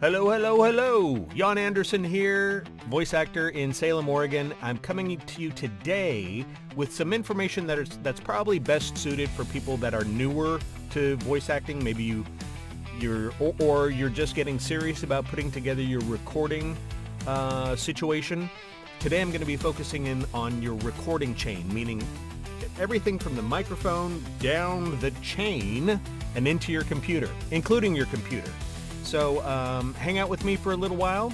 Hello, hello, hello. Jan Anderson here, voice actor in Salem, Oregon. I'm coming to you today with some information that's probably best suited for people that are newer to voice acting. Maybe you're just getting serious about putting together your recording situation. Today I'm going to be focusing in on your recording chain, meaning everything from the microphone down the chain and into your computer, including your computer. So hang out with me for a little while,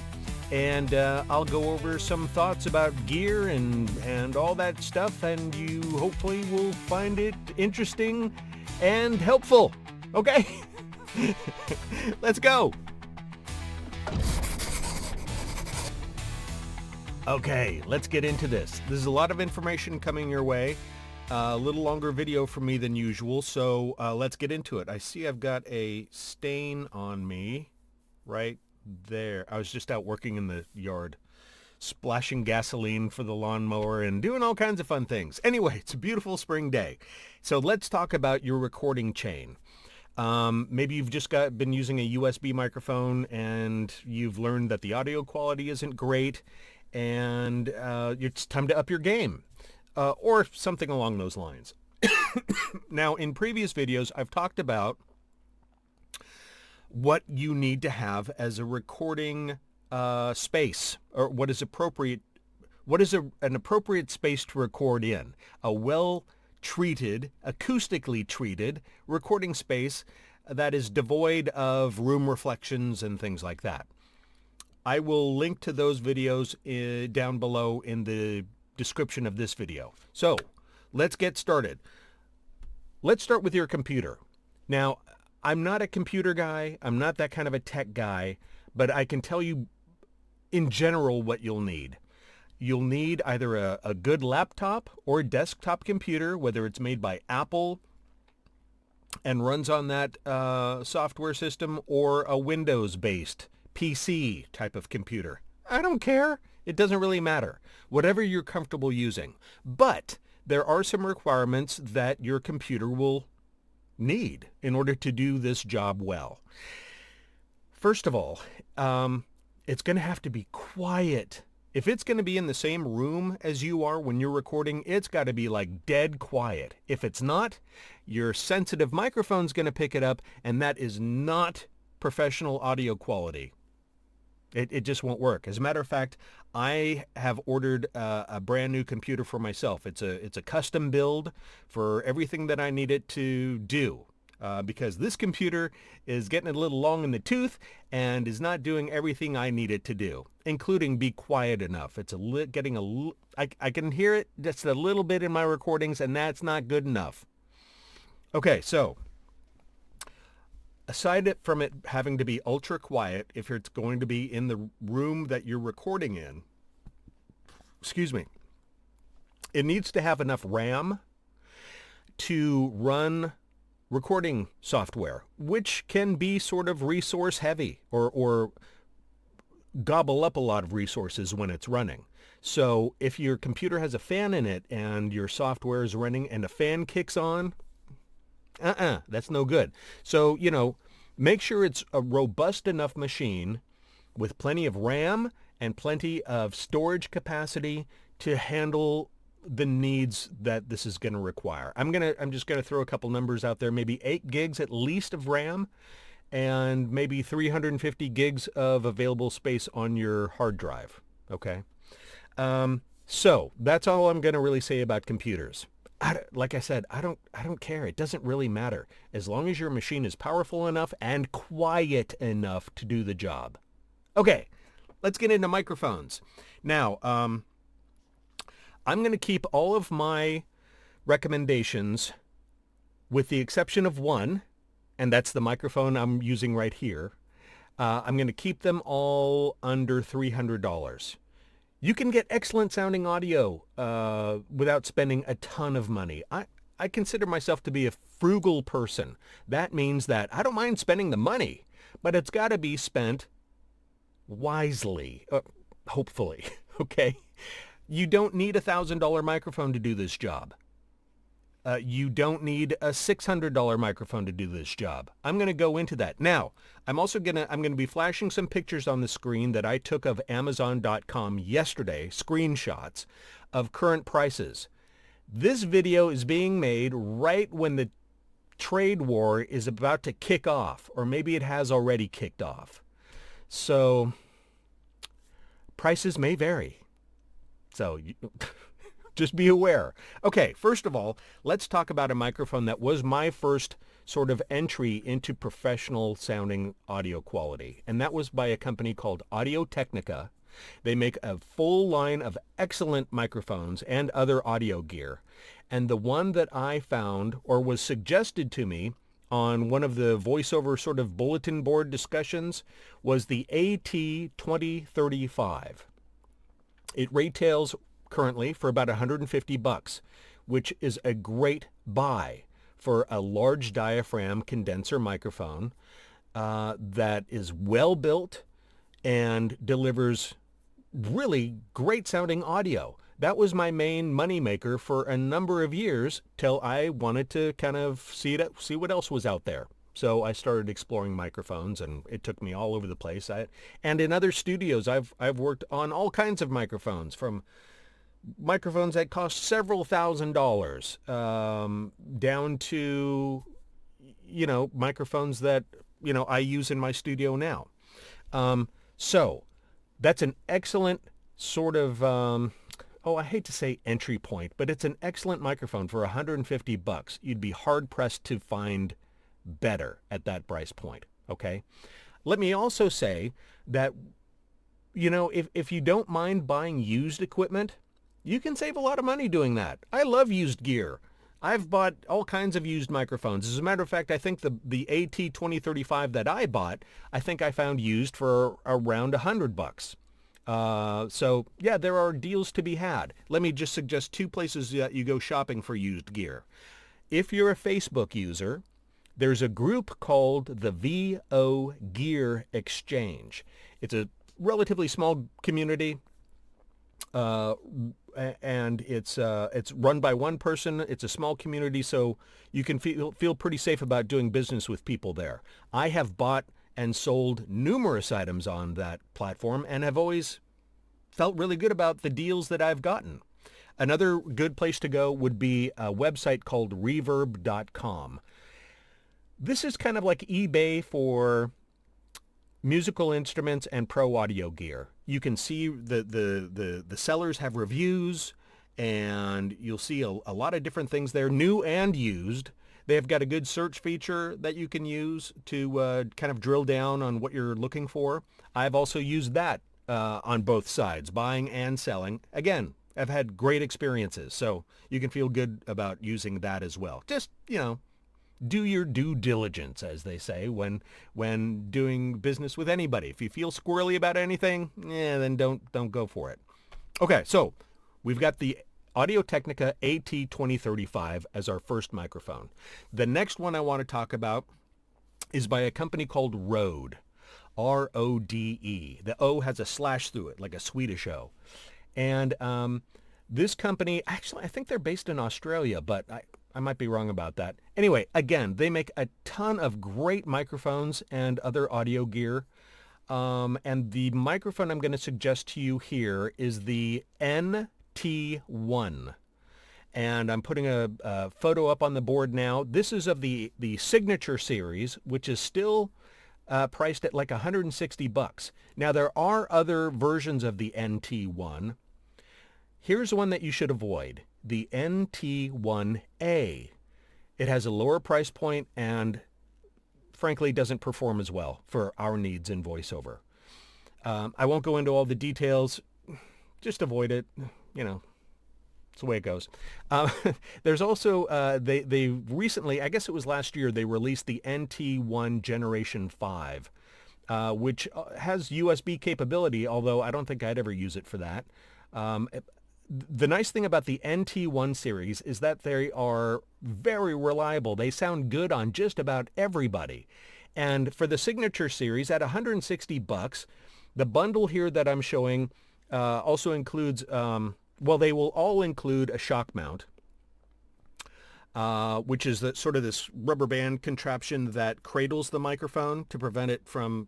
and I'll go over some thoughts about gear and all that stuff, and you hopefully will find it interesting and helpful. Okay? Let's go. Okay, let's get into this. There's a lot of information coming your way. A little longer video for me than usual, so let's get into it. I see I've got a stain on me right there. I was just out working in the yard, splashing gasoline for the lawnmower and doing all kinds of fun things. Anyway, it's a beautiful spring day. So let's talk about your recording chain. Maybe you've just been using a USB microphone and you've learned that the audio quality isn't great, and it's time to up your game. Or something along those lines. Now, in previous videos, I've talked about what you need to have as a recording space, or what is appropriate. What is an appropriate space to record in? A well-treated, acoustically treated recording space that is devoid of room reflections and things like that. I will link to those videos down below in the description of this video. So let's get started. Let's start with your computer. Now, I'm not a computer guy. I'm not that kind of a tech guy, but I can tell you in general what you'll need. You'll need either a good laptop or desktop computer, whether it's made by Apple and runs on that software system, or a Windows-based PC type of computer. I don't care. It doesn't really matter. Whatever you're comfortable using. But there are some requirements that your computer will need in order to do this job well. First of all, it's going to have to be quiet. If it's going to be in the same room as you are when you're recording, it's got to be like dead quiet. If it's not, your sensitive microphone's going to pick it up, and that is not professional audio quality. It just won't work. As a matter of fact, I have ordered a brand new computer for myself. It's a custom build for everything that I need it to do, because this computer is getting a little long in the tooth and is not doing everything I need it to do, including be quiet enough. It's I can hear it just a little bit in my recordings, and that's not good enough. Okay, so aside from it having to be ultra quiet, if it's going to be in the room that you're recording in, it needs to have enough RAM to run recording software, which can be sort of resource heavy or gobble up a lot of resources when it's running. So if your computer has a fan in it and your software is running and a fan kicks on, that's no good. So, make sure it's a robust enough machine with plenty of RAM and plenty of storage capacity to handle the needs that this is going to require. I'm just going to throw a couple numbers out there, maybe 8 gigs at least of RAM and maybe 350 gigs of available space on your hard drive. Okay. So that's all I'm going to really say about computers. Like I said, I don't care. It doesn't really matter as long as your machine is powerful enough and quiet enough to do the job. Okay, let's get into microphones. Now, I'm going to keep all of my recommendations with the exception of one, and that's the microphone I'm using right here. I'm going to keep them all under $300. You can get excellent sounding audio without spending a ton of money. I consider myself to be a frugal person. That means that I don't mind spending the money, but it's got to be spent wisely, hopefully, okay? You don't need $1,000 microphone to do this job. You don't need a $600 microphone to do this job. I'm going to go into that. Now, I'm going to be flashing some pictures on the screen that I took of Amazon.com yesterday, screenshots of current prices. This video is being made right when the trade war is about to kick off, or maybe it has already kicked off. So prices may vary. So just be aware. Okay, first of all, let's talk about a microphone that was my first sort of entry into professional sounding audio quality, and that was by a company called Audio-Technica. They make a full line of excellent microphones and other audio gear. And the one that I found, or was suggested to me on one of the voiceover sort of bulletin board discussions, was the AT2035. It retails currently for about $150, which is a great buy for a large diaphragm condenser microphone that is well built and delivers really great sounding audio. That was my main moneymaker for a number of years till I wanted to kind of see what else was out there. So I started exploring microphones, and it took me all over the place. And in other studios, I've worked on all kinds of microphones, from microphones that cost several $1,000s down to, microphones that, I use in my studio now. So that's an excellent sort of, I hate to say entry point, but it's an excellent microphone for $150. You'd be hard pressed to find better at that price point. Okay. Let me also say that, if you don't mind buying used equipment, you can save a lot of money doing that. I love used gear. I've bought all kinds of used microphones. As a matter of fact, I think the AT2035 that I bought, I think I found used for around $100. So yeah, there are deals to be had. Let me just suggest two places that you go shopping for used gear. If you're a Facebook user, there's a group called the VO Gear Exchange. It's a relatively small community, and it's run by one person. It's a small community, so you can feel pretty safe about doing business with people there. I have bought and sold numerous items on that platform and have always felt really good about the deals that I've gotten. Another good place to go would be a website called reverb.com. This is kind of like eBay for musical instruments and pro audio gear. You can see the sellers have reviews, and you'll see a lot of different things there, new and used. They've got a good search feature that you can use to kind of drill down on what you're looking for. I've also used that on both sides, buying and selling. Again, I've had great experiences, so you can feel good about using that as well. Just, do your due diligence, as they say, when doing business with anybody. If you feel squirrely about anything, then don't go for it. Okay, so we've got the Audio-Technica AT2035 as our first microphone. The next one I want to talk about is by a company called Rode, R-O-D-E. The O has a slash through it, like a Swedish O. And this company, actually, I think they're based in Australia, but I might be wrong about that. Anyway, again, they make a ton of great microphones and other audio gear. And the microphone I'm going to suggest to you here is the NT1. And I'm putting a photo up on the board now. This is of the Signature series, which is still priced at like $160. Now, there are other versions of the NT1. Here's one that you should avoid. The NT1A. It has a lower price point and frankly doesn't perform as well for our needs in voiceover. I won't go into all the details. Just avoid it. It's the way it goes. There's also, they recently, I guess it was last year, they released the NT1 Generation 5, which has USB capability, although I don't think I'd ever use it for that. The nice thing about the NT1 series is that they are very reliable. They sound good on just about everybody. And for the Signature series, at $160, the bundle here that I'm showing also includes, they will all include a shock mount. which is sort of this rubber band contraption that cradles the microphone to prevent it from,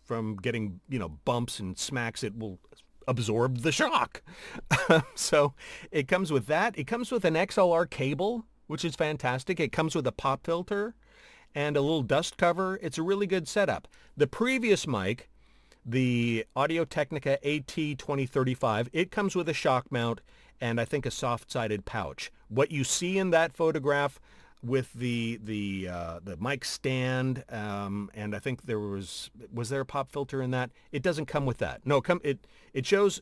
from getting, bumps and smacks. It will absorb the shock. So it comes with that. It comes with an XLR cable, which is fantastic. It comes with a pop filter and a little dust cover. It's a really good setup. The previous mic, the Audio-Technica AT2035, it comes with a shock mount and I think a soft-sided pouch. What you see in that photograph with the mic stand, and I think was there a pop filter in that? It doesn't come with that. No, it shows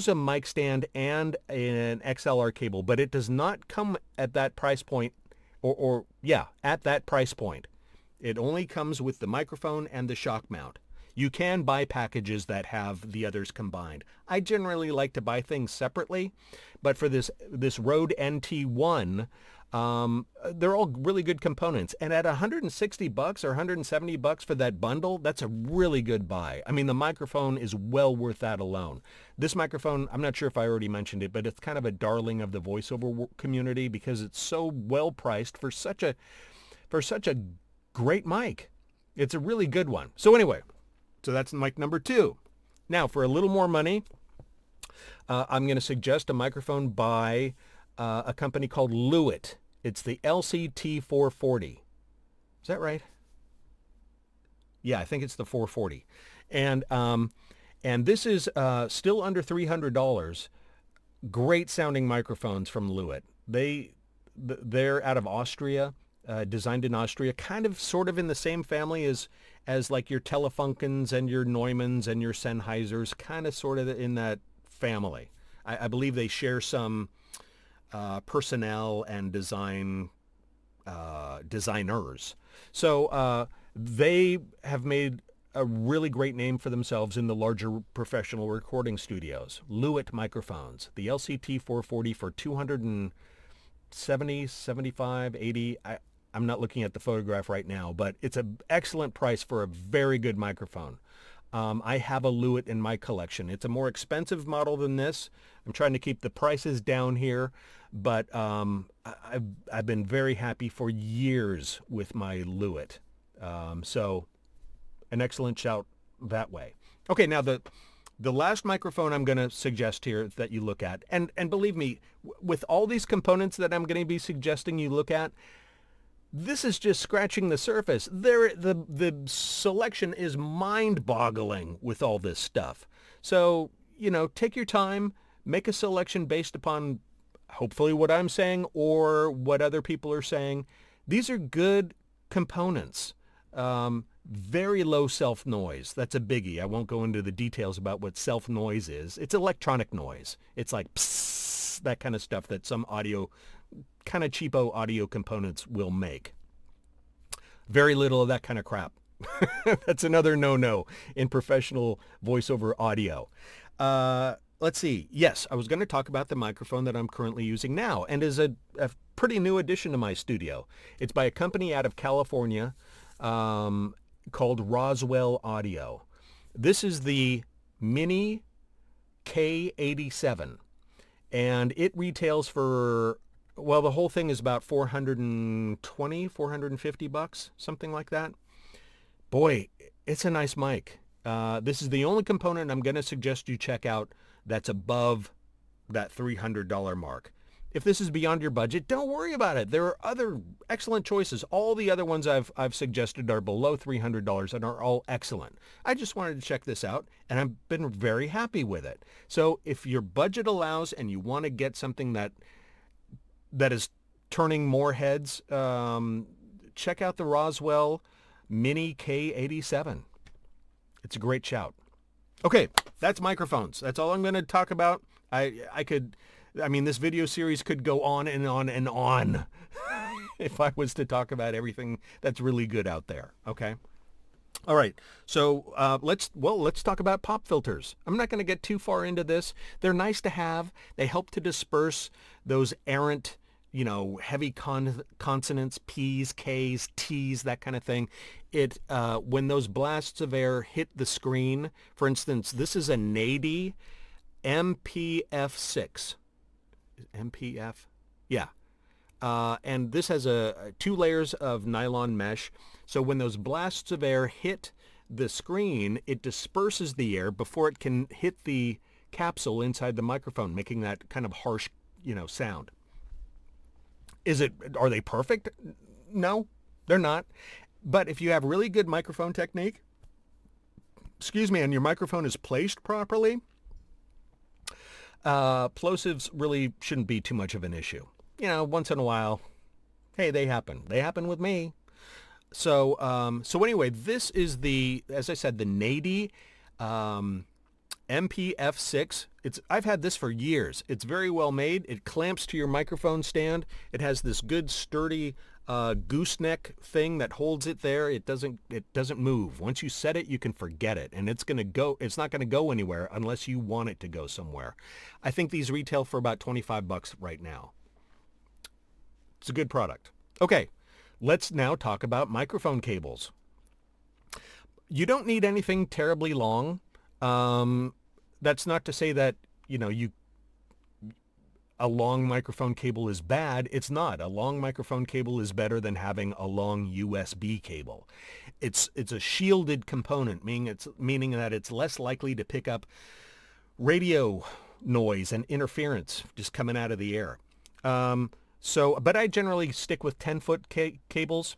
a mic stand and an XLR cable, but it does not come at that price point, at that price point. It only comes with the microphone and the shock mount. You can buy packages that have the others combined. I generally like to buy things separately, but for this Rode NT1, they're all really good components. And at $160 or $170 for that bundle, that's a really good buy. I mean, the microphone is well worth that alone. This microphone, I'm not sure if I already mentioned it, but it's kind of a darling of the voiceover community because it's so well priced for such a great mic. It's a really good one. So anyway, so that's mic number 2. Now, for a little more money, I'm going to suggest a microphone by a company called Lewitt. It's the LCT440. Is that right? Yeah, I think it's the 440. And this is still under $300. Great sounding microphones from Lewitt. They're out of Austria. Designed in Austria, kind of sort of in the same family as like your Telefunkens and your Neumanns and your Sennheisers, kind of sort of in that family. I believe they share some personnel and designers. So they have made a really great name for themselves in the larger professional recording studios. Lewitt microphones, the LCT 440 for $270, $75, $80. I'm not looking at the photograph right now, but it's an excellent price for a very good microphone. I have a Lewitt in my collection. It's a more expensive model than this. I'm trying to keep the prices down here, but I've been very happy for years with my Lewitt. So an excellent shout that way. Okay, now the last microphone I'm going to suggest here that you look at, and believe me, with all these components that I'm going to be suggesting you look at, this is just scratching the surface. The selection is mind-boggling with all this stuff. So, take your time, make a selection based upon hopefully what I'm saying or what other people are saying. These are good components. Very low self-noise. That's a biggie. I won't go into the details about what self-noise is. It's electronic noise. It's like psst, that kind of stuff that some kind of cheapo audio components will make. Very little of that kind of crap. That's another no-no in professional voiceover audio. Let's see. Yes, I was going to talk about the microphone that I'm currently using now and is a pretty new addition to my studio. It's by a company out of California called Roswell Audio. This is the Mini K87, and it retails for, well, the whole thing is about $420, $450, something like that. Boy, it's a nice mic. This is the only component I'm going to suggest you check out that's above that $300 mark. If this is beyond your budget, don't worry about it. There are other excellent choices. All the other ones I've suggested are below $300 and are all excellent. I just wanted to check this out, and I've been very happy with it. So if your budget allows and you want to get something that is turning more heads, check out the Roswell Mini K87. It's a great shout. Okay, that's microphones. That's all I'm going to talk about. I mean, this video series could go on and on and on if I was to talk about everything that's really good out there. Okay. All right. So let's talk about pop filters. I'm not going to get too far into this. They're nice to have. They help to disperse those errant, heavy consonants, P's, K's, T's, that kind of thing. When those blasts of air hit the screen, for instance, this is a Nady MPF6. MPF? Yeah. And this has two layers of nylon mesh. So when those blasts of air hit the screen, it disperses the air before it can hit the capsule inside the microphone, making that kind of harsh, sound. Are they perfect? No, they're not. But if you have really good microphone technique, and your microphone is placed properly, plosives really shouldn't be too much of an issue. Once in a while, hey, they happen. They happen with me. So anyway, this is as I said, the Nady MPF6. I've had this for years. It's very well made. It clamps to your microphone stand. It has this good sturdy gooseneck thing that holds it there. It doesn't move. Once you set it, you can forget it, and it's not going to go anywhere unless you want it to go somewhere. I think these retail for about $25 right now. It's a good product. Okay, let's now talk about microphone cables. You don't need anything terribly long. That's not to say that, a long microphone cable is bad. It's not. A long microphone cable is better than having a long USB cable. It's a shielded component, meaning that it's less likely to pick up radio noise and interference just coming out of the air. But I generally stick with 10-foot cables.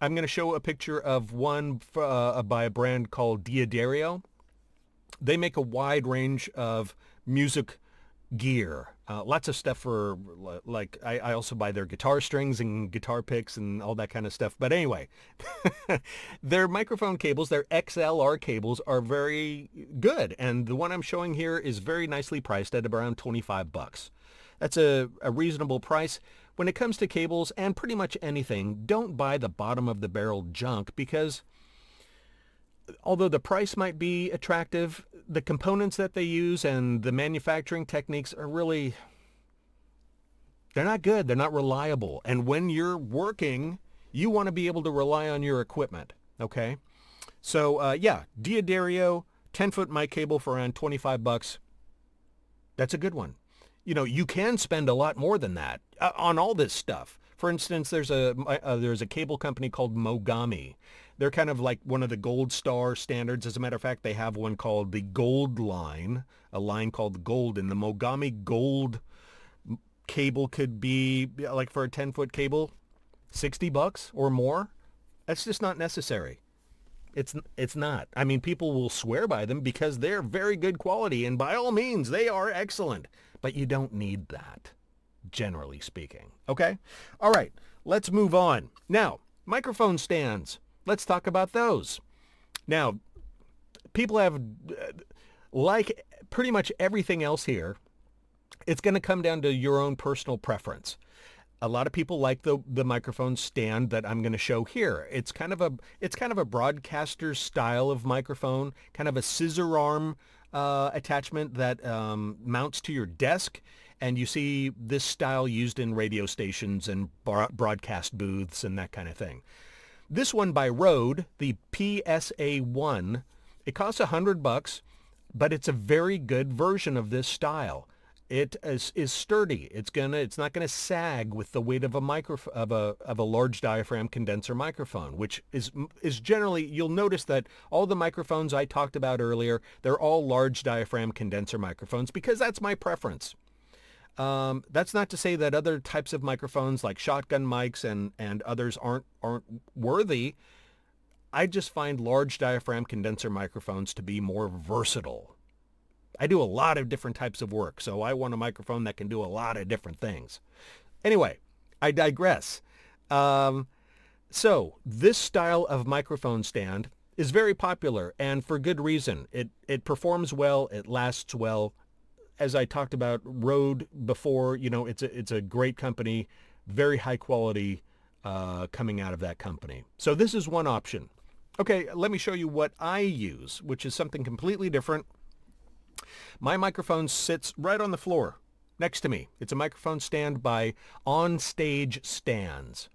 I'm going to show a picture of one by a brand called Diodario. They make a wide range of music gear. Lots of stuff for, I also buy their guitar strings and guitar picks and all that kind of stuff. But anyway, their microphone cables, their XLR cables, are very good. And the one I'm showing here is very nicely priced at around $25. That's a reasonable price. When it comes to cables and pretty much anything, don't buy the bottom of the barrel junk, because although the price might be attractive, the components that they use and the manufacturing techniques are really, they're not good. They're not reliable. And when you're working, you want to be able to rely on your equipment. Okay. So yeah, Diodario 10-foot mic cable for around $25. That's a good one. You can spend a lot more than that on all this stuff. For instance, there's a cable company called Mogami. They're kind of like one of the Gold Star standards. As a matter of fact, they have one called the Gold line, a line called Gold. And the Mogami Gold cable could be, like for a 10-foot cable, $60 or more. That's just not necessary. It's not. I mean, people will swear by them because they're very good quality, and by all means, they are excellent. But you don't need that, generally speaking. Okay? All right, let's move on. Now, microphone stands. Let's talk about those. Now, people have, like pretty much everything else here, it's going to come down to your own personal preference. A lot of people like the microphone stand that I'm going to show here. It's kind of a broadcaster style of microphone, kind of a scissor arm attachment that mounts to your desk, and you see this style used in radio stations and broadcast booths and that kind of thing. This one by Rode, the PSA1, it costs $100, but it's a very good version of this style. It is sturdy. It's not gonna sag with the weight of a large diaphragm condenser microphone, which is generally, you'll notice that all the microphones I talked about earlier, they're all large diaphragm condenser microphones because that's my preference. That's not to say that other types of microphones like shotgun mics and others aren't worthy. I just find large diaphragm condenser microphones to be more versatile. I do a lot of different types of work, so I want a microphone that can do a lot of different things. Anyway, I digress. So this style of microphone stand is very popular, and for good reason. It performs well, it lasts well. As I talked about Rode before, it's a great company, very high quality coming out of that company. So this is one option. Okay, let me show you what I use, which is something completely different. My microphone sits right on the floor next to me. It's a microphone stand by On Stage Stands.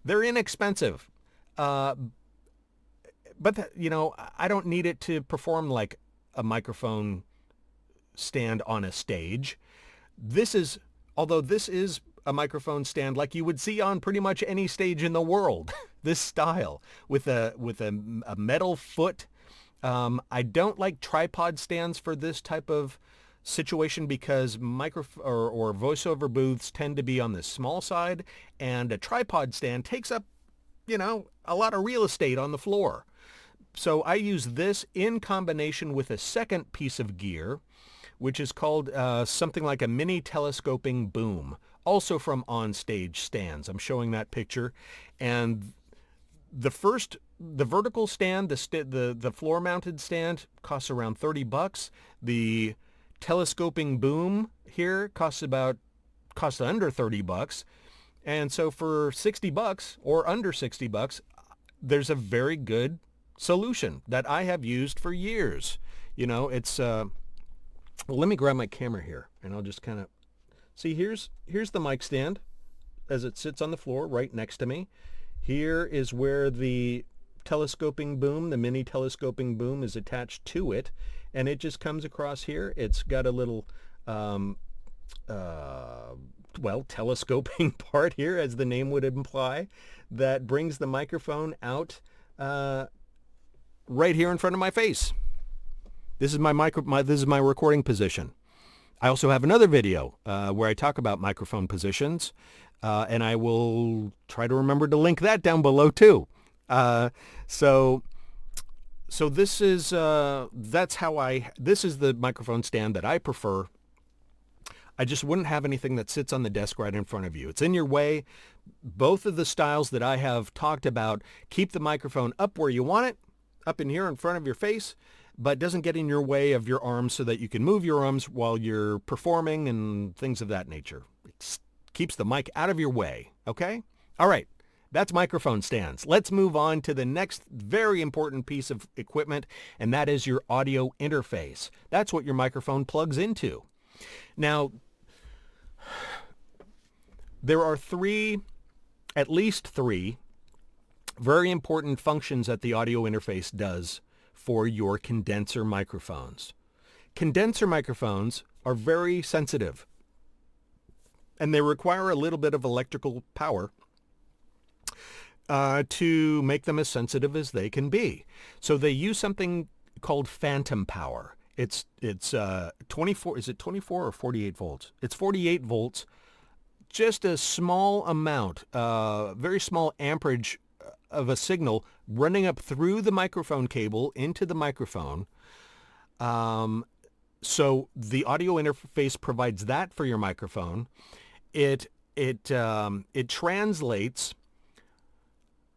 They're inexpensive, but I don't need it to perform like a microphone stand on a stage. Although this is a microphone stand like you would see on pretty much any stage in the world. This style with a metal foot. I don't like tripod stands for this type of situation because or voiceover booths tend to be on the small side, and a tripod stand takes up, a lot of real estate on the floor. So I use this in combination with a second piece of gear, which is called something like a mini telescoping boom, also from On-Stage Stands. I'm showing that picture. And the vertical stand, the floor-mounted stand, costs around $30. The telescoping boom here costs under $30. And so for $60 or under $60, there's a very good solution that I have used for years. It's well, let me grab my camera here and I'll just kind of see. Here's the mic stand as it sits on the floor right next to me. Here is where the telescoping boom, the mini telescoping boom, is attached to it, and it just comes across here. It's got a little telescoping part here, as the name would imply, that brings the microphone out right here in front of my face. This is this is my recording position. I also have another video where I talk about microphone positions, and I will try to remember to link that down below too. So this is this is the microphone stand that I prefer. I just wouldn't have anything that sits on the desk right in front of you. It's in your way. Both of the styles that I have talked about keep the microphone up where you want it, up in here in front of your face, but doesn't get in your way of your arms so that you can move your arms while you're performing and things of that nature. It keeps the mic out of your way, okay? All right, that's microphone stands. Let's move on to the next very important piece of equipment, and that is your audio interface. That's what your microphone plugs into. Now, there are at least three very important functions that the audio interface does for your condenser microphones. Condenser microphones are very sensitive, and they require a little bit of electrical power to make them as sensitive as they can be. So they use something called phantom power. It's 24, is it 24 or 48 volts? It's 48 volts, just a small amount, very small amperage of a signal running up through the microphone cable into the microphone. So the audio interface provides that for your microphone. It translates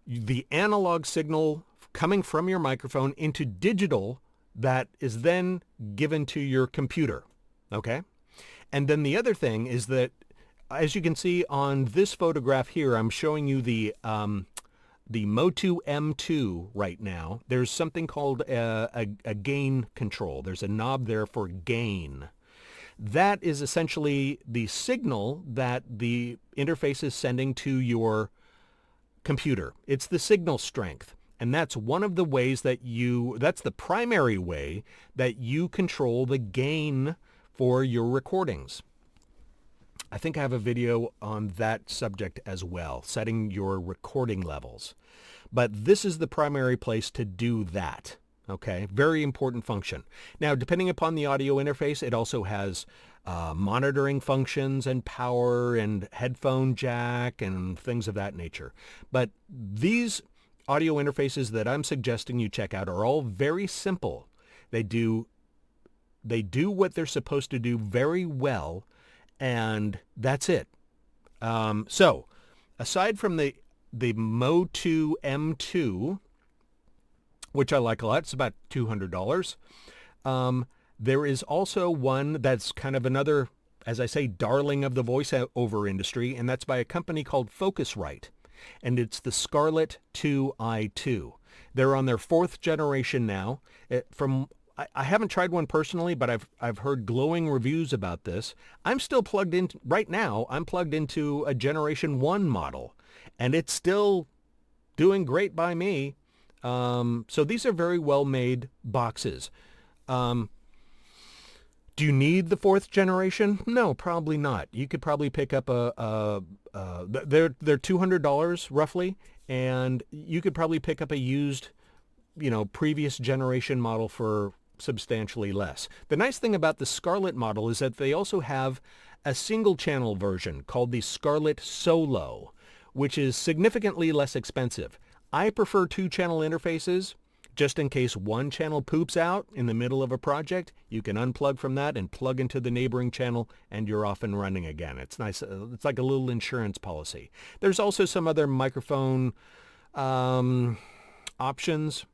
the analog signal coming from your microphone into digital that is then given to your computer, okay? And then the other thing is that, as you can see on this photograph here, I'm showing you the Motu M2 right now. There's something called a gain control. There's a knob there for gain. That is essentially the signal that the interface is sending to your computer. It's the signal strength. And that's one of the ways that's the primary way that you control the gain for your recordings. I think I have a video on that subject as well, setting your recording levels. But this is the primary place to do that, okay? Very important function. Now, depending upon the audio interface, it also has monitoring functions and power and headphone jack and things of that nature. But these audio interfaces that I'm suggesting you check out are all very simple. They do what they're supposed to do very well, and that's it. So aside from the Motu M2, which I like a lot, it's about $200. There is also one that's kind of another, as I say, darling of the voiceover industry, and that's by a company called Focusrite. And it's the Scarlett 2i2. They're on their 4th generation now. I haven't tried one personally, but I've heard glowing reviews about this. I'm still plugged in right now. I'm plugged into a Generation 1 model, and it's still doing great by me. So these are very well-made boxes. Do you need the fourth generation? No, probably not. You could probably pick up they're $200 roughly, and you could probably pick up a used, previous generation model for substantially less. The nice thing about the Scarlett model is that they also have a single channel version called the Scarlett Solo, which is significantly less expensive. I prefer two-channel interfaces. Just in case one channel poops out in the middle of a project, you can unplug from that and plug into the neighboring channel, and you're off and running again. It's nice. It's like a little insurance policy. There's also some other microphone options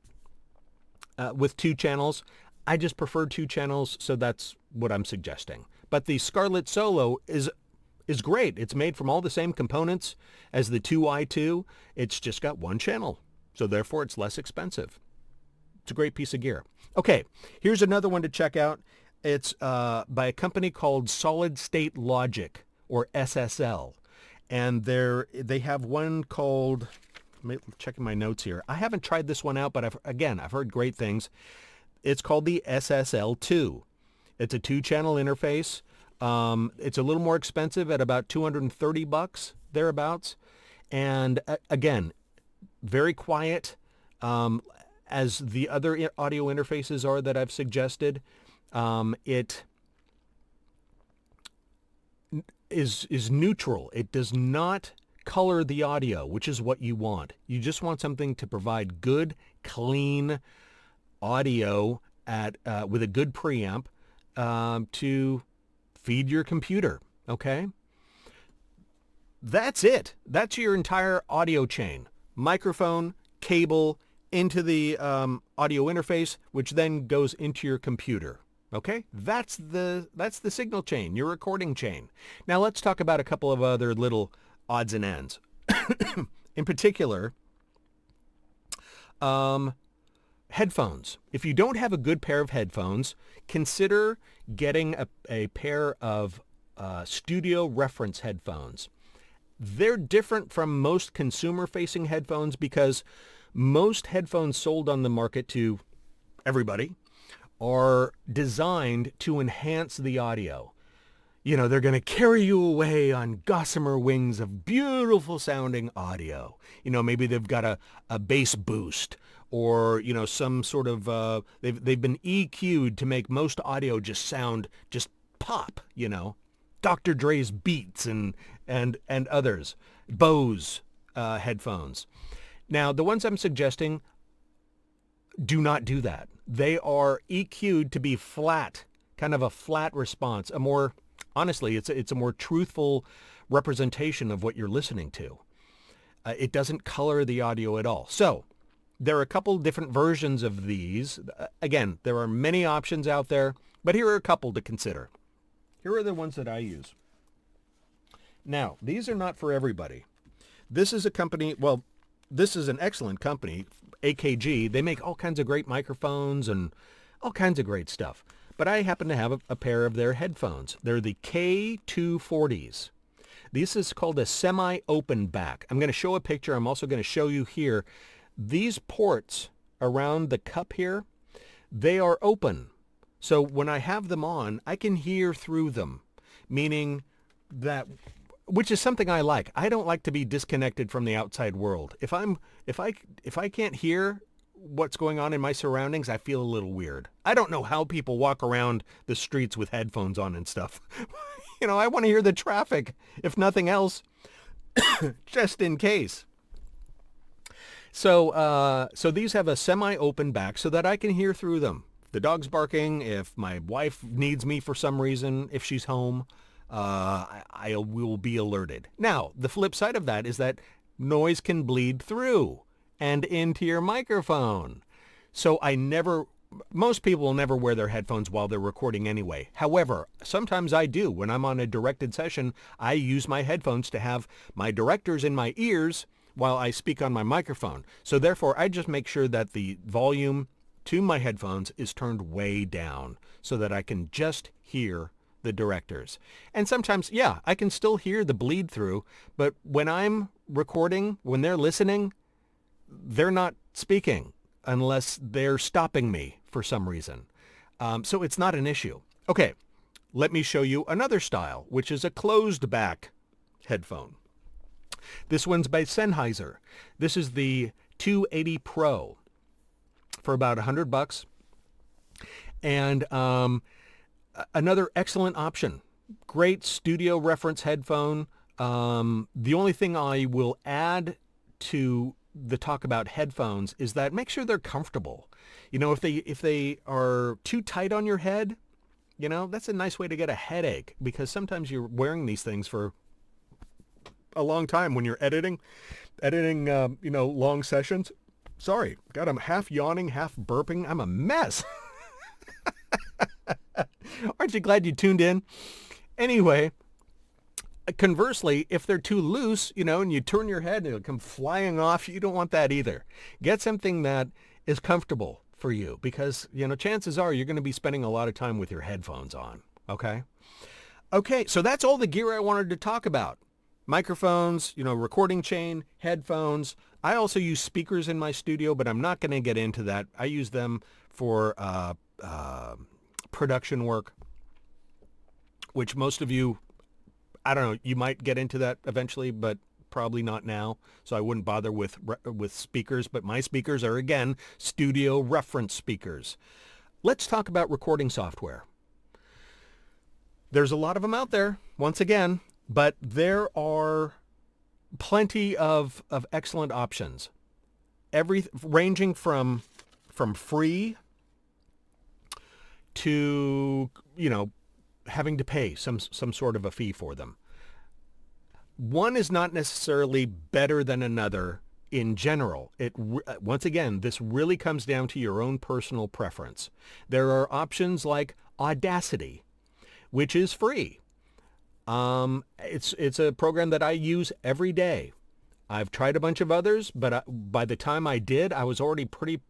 with two channels. I just prefer two channels, so that's what I'm suggesting. But the Scarlett Solo is great. It's made from all the same components as the 2i2. It's just got one channel, so therefore it's less expensive. It's a great piece of gear. Okay, here's another one to check out. It's by a company called Solid State Logic, or SSL. And they have one called, checking my notes here. I haven't tried this one out, but I've heard great things. It's called the SSL2. It's a two-channel interface. It's a little more expensive at about $230, thereabouts. And again, very quiet. As the other audio interfaces are that I've suggested, it is neutral. It does not color the audio, which is what you want. You just want something to provide good, clean audio with a good preamp to feed your computer. Okay? That's it. That's your entire audio chain. Microphone, cable, into the audio interface, which then goes into your computer. Okay? That's the signal chain, your recording chain. Now let's talk about a couple of other little odds and ends. In particular, headphones. If you don't have a good pair of headphones, consider getting a pair of studio reference headphones. They're different from most consumer-facing headphones because most headphones sold on the market to everybody are designed to enhance the audio. They're going to carry you away on gossamer wings of beautiful sounding audio. Maybe they've got a bass boost or, some sort of, they've been EQ'd to make most audio just sound, just pop, Dr. Dre's Beats and others, Bose headphones. Now, the ones I'm suggesting do not do that. They are EQ'd to be flat, kind of a flat response. Honestly, it's a more truthful representation of what you're listening to. It doesn't color the audio at all. So there are a couple different versions of these. Again, there are many options out there, but here are a couple to consider. Here are the ones that I use. Now, these are not for everybody. This is a company, this is an excellent company, AKG. They make all kinds of great microphones and all kinds of great stuff. But I happen to have a pair of their headphones. They're the K240s. This is called a semi-open back. I'm going to show a picture. I'm also going to show you here. These ports around the cup here, they are open. So when I have them on, I can hear through them, meaning that, which is something I like. I don't like to be disconnected from the outside world. If I can't hear what's going on in my surroundings, I feel a little weird. I don't know how people walk around the streets with headphones on and stuff. I want to hear the traffic, if nothing else, just in case. So these have a semi-open back so that I can hear through them. The dog's barking, if my wife needs me for some reason, if she's home, I will be alerted. Now, the flip side of that is that noise can bleed through and into your microphone. So most people will never wear their headphones while they're recording anyway. However, sometimes I do. When I'm on a directed session, I use my headphones to have my directors in my ears while I speak on my microphone. So therefore, I just make sure that the volume to my headphones is turned way down so that I can just hear the directors. And sometimes, I can still hear the bleed through, but when I'm recording, when they're listening, they're not speaking unless they're stopping me for some reason. So it's not an issue. Okay, let me show you another style, which is a closed back headphone. This one's by Sennheiser. This is the 280 Pro for about $100. And another excellent option. Great studio reference headphone. The only thing I will add to the talk about headphones is that make sure they're comfortable. You know, if they are too tight on your head, you know, that's a nice way to get a headache, because sometimes you're wearing these things for a long time when you're editing, you know, long sessions. Sorry, God, I'm half yawning, half burping. I'm a mess. Aren't you glad you tuned in? Anyway, conversely, if they're too loose, you know, and you turn your head and it'll come flying off, you don't want that either. Get something that is comfortable for you, because, you know, chances are you're going to be spending a lot of time with your headphones on. Okay. Okay. So that's all the gear I wanted to talk about. Microphones, you know, recording chain, headphones. I also use speakers in my studio, but I'm not going to get into that. I use them for production work, which most of you, I don't know, you might get into that eventually, but probably not now. So I wouldn't bother with speakers, but my speakers are, again, studio reference speakers. Let's talk about recording software. There's a lot of them out there, once again, but there are plenty of excellent options. Ranging from free to, you know, having to pay some sort of a fee for them. One is not necessarily better than another in general. Once again, this really comes down to your own personal preference. There are options like Audacity, which is free. It's a program that I use every day. I've tried a bunch of others, but by the time I did, I was already pretty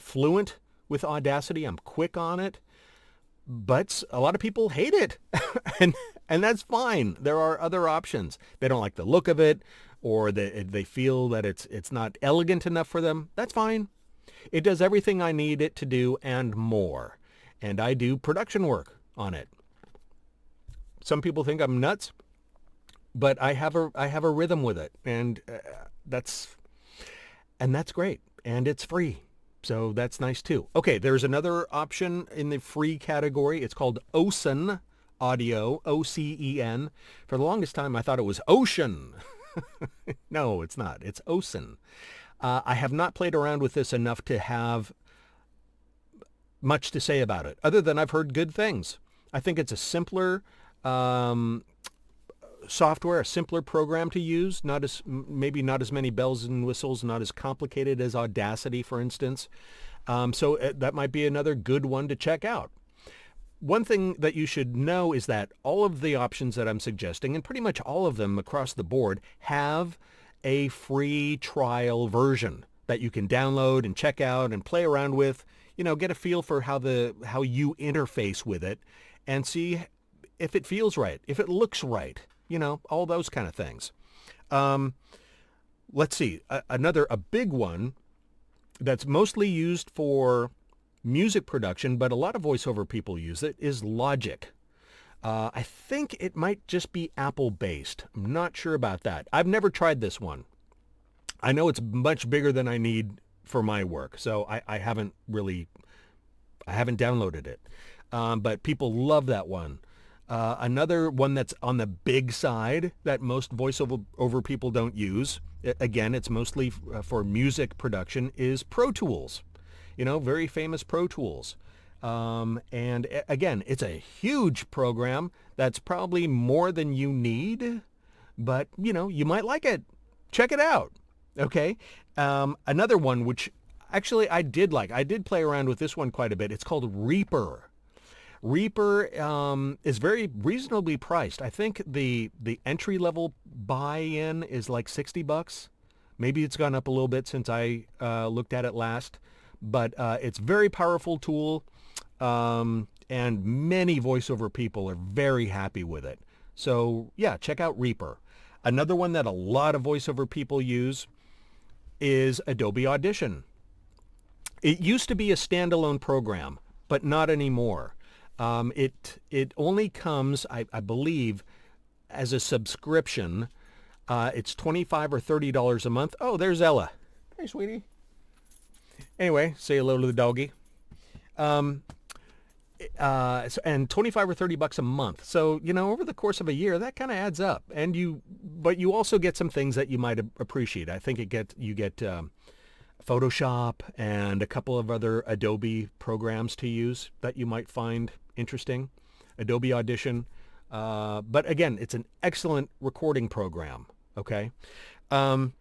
fluent with Audacity. I'm quick on it. But a lot of people hate it, and that's fine. There are other options. They don't like the look of it, or they feel that it's not elegant enough for them. That's fine. It does everything I need it to do and more. And I do production work on it. Some people think I'm nuts, but I have a rhythm with it, and that's great, and it's free. So that's nice too. Okay, there's another option in the free category. It's called Ocen Audio, O-C-E-N. For the longest time, I thought it was Ocean. No, it's not. It's Ocen. I have not played around with this enough to have much to say about it, other than I've heard good things. I think it's a simpler software, a simpler program to use, maybe not as many bells and whistles, not as complicated as Audacity, for instance. So that might be another good one to check out. One thing that you should know is that all of the options that I'm suggesting, and pretty much all of them across the board, have a free trial version that you can download and check out and play around with, you know, get a feel for how you interface with it and see if it feels right, if it looks right. You know, all those kind of things. Let's see. A big one that's mostly used for music production, but a lot of voiceover people use it, is Logic. I think it might just be Apple-based. I'm not sure about that. I've never tried this one. I know it's much bigger than I need for my work, so I haven't downloaded it. But people love that one. Another one that's on the big side that most voiceover people don't use, again, it's mostly for music production, is Pro Tools. You know, very famous Pro Tools. And again, it's a huge program that's probably more than you need, but, you know, you might like it. Check it out. Okay. Another one, which actually I did play around with this one quite a bit. It's called Reaper. Reaper is very reasonably priced. I think the entry-level buy-in is like $60. Maybe it's gone up a little bit since I looked at it last. But it's a very powerful tool, and many voiceover people are very happy with it. So, yeah, check out Reaper. Another one that a lot of voiceover people use is Adobe Audition. It used to be a standalone program, but not anymore. It only comes, I believe, as a subscription. It's $25 or $30 a month. Oh, there's Ella. Hey, sweetie. Anyway, say hello to the doggy. And 25 or 30 bucks a month. So, over the course of a year, that kind of adds up. But you also get some things that you might appreciate. I think you get Photoshop and a couple of other Adobe programs to use that you might find interesting. Adobe Audition. But again, it's an excellent recording program. Okay. I'll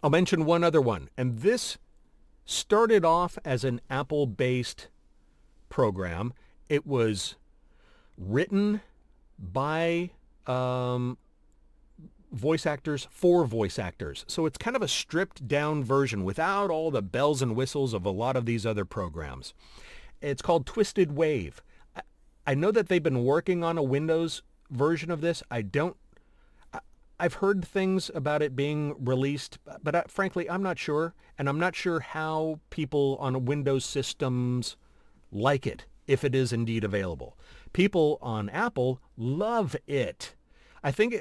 mention one other one. And this started off as an Apple-based program. It was written by voice actors for voice actors. So it's kind of a stripped down version without all the bells and whistles of a lot of these other programs. It's called Twisted Wave. I know that they've been working on a Windows version of this. I've heard things about it being released, but frankly, I'm not sure. And I'm not sure how people on Windows systems like it, if it is indeed available. People on Apple love it. I think you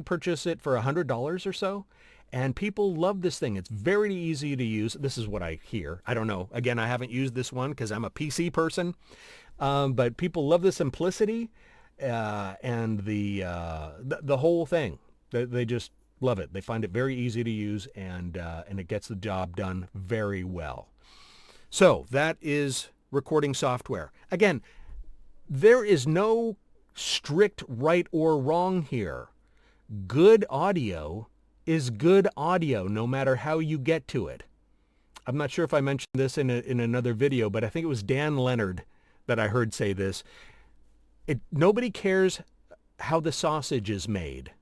purchase it for $100 or so, and people love this thing. It's very easy to use. This is what I hear. I don't know. Again, I haven't used this one because I'm a PC person, but people love the simplicity and the whole thing. They just love it. They find it very easy to use, and it gets the job done very well. So that is recording software. Again, there is no strict right or wrong here. Good audio is good audio no matter how you get to it. I'm not sure if I mentioned this in another video, but I think it was Dan Leonard that I heard say this. Nobody cares how the sausage is made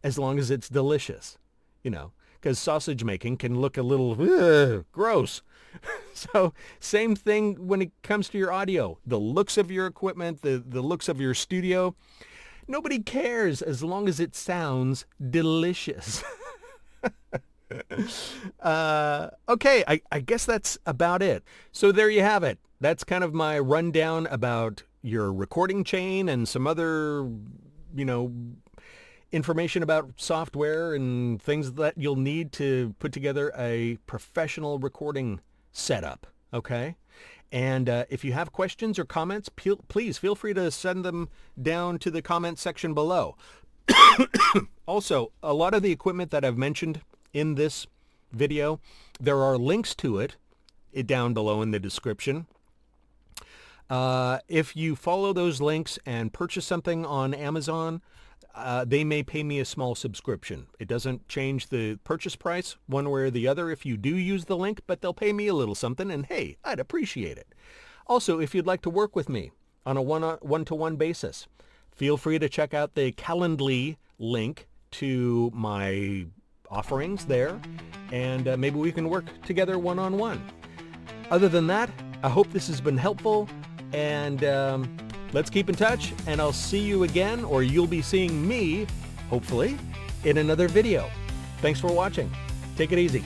as long as it's delicious, because sausage making can look a little gross. So same thing when it comes to your audio. The looks of your equipment, the looks of your studio, nobody cares as long as it sounds delicious. Okay, I guess that's about it. So there you have it. That's kind of my rundown about your recording chain and some other, information about software and things that you'll need to put together a professional recording setup. Okay. And if you have questions or comments, please feel free to send them down to the comment section below. Also, a lot of the equipment that I've mentioned in this video, there are links to it down below in the description. If you follow those links and purchase something on Amazon, they may pay me a small subscription. It doesn't change the purchase price one way or the other if you do use the link, but they'll pay me a little something, and hey, I'd appreciate it. Also, if you'd like to work with me on a one-to-one basis, feel free to check out the Calendly link to my offerings there, and maybe we can work together one-on-one. Other than that, I hope this has been helpful, and let's keep in touch, and I'll see you again, or you'll be seeing me, hopefully, in another video. Thanks for watching. Take it easy.